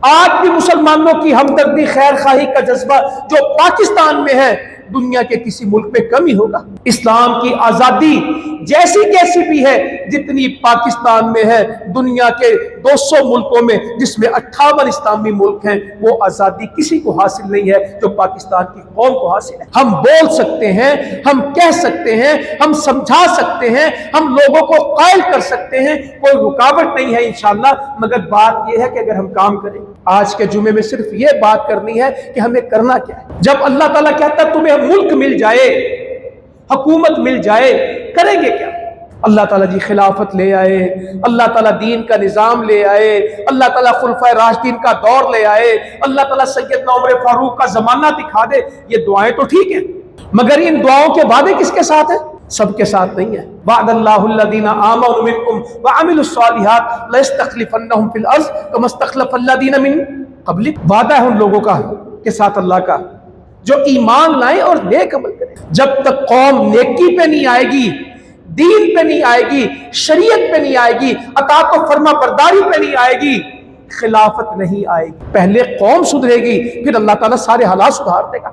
آج بھی مسلمانوں کی ہمدردی خیر خواہی کا جذبہ جو پاکستان میں ہے دنیا کے کسی ملک پہ کم ہی ہوگا۔ اسلام کی آزادی جیسی کیسی بھی ہے جتنی پاکستان میں ہے، دنیا کے 200 ملکوں میں جس میں 58 اسلامی ملک ہیں، وہ آزادی کسی کو حاصل نہیں ہے جو پاکستان کی قوم کو حاصل ہے۔ ہم بول سکتے ہیں، ہم کہہ سکتے ہیں، ہم سمجھا سکتے ہیں، ہم لوگوں کو قائل کر سکتے ہیں، کوئی رکاوٹ نہیں ہے انشاءاللہ، مگر بات یہ ہے کہ اگر ہم کام کریں۔ آج کے جمعے میں صرف یہ بات کرنی ہے کہ ہمیں کرنا کیا ہے۔ جب اللہ تعالیٰ کہتا ہے تمہیں ملک مل جائے، حکومت مل جائے، کریں گے کیا؟ اللہ تعالیٰ جی خلافت لے آئے، اللہ تعالیٰ دین کا نظام لے آئے، اللہ تعالیٰ خلفائے راشدین کا دور لے آئے، اللہ تعالیٰ سیدنا عمر فاروق کا زمانہ دکھا دے، یہ دعائیں تو ٹھیک ہیں، مگر ان دعاؤں کے وعدے کس کے ساتھ ہیں؟ سب کے ساتھ نہیں ہے۔ وعد اللہ الذین آمنوا منکم وعملوا الصالحات لیستخلفنہم فی الارض کما استخلف الذین من قبلکم۔ وعدہ ہے ان لوگوں کا کے ساتھ اللہ کا جو ایمان لائیں اور نیک عمل کریں۔ جب تک قوم نیکی پہ نہیں آئے گی، دین پہ نہیں آئے گی، شریعت پہ نہیں آئے گی، اطاعت و فرما برداری پہ نہیں آئے گی، خلافت نہیں آئے گی۔ پہلے قوم سدھرے گی، پھر اللہ تعالیٰ سارے حالات سدھار دے گا۔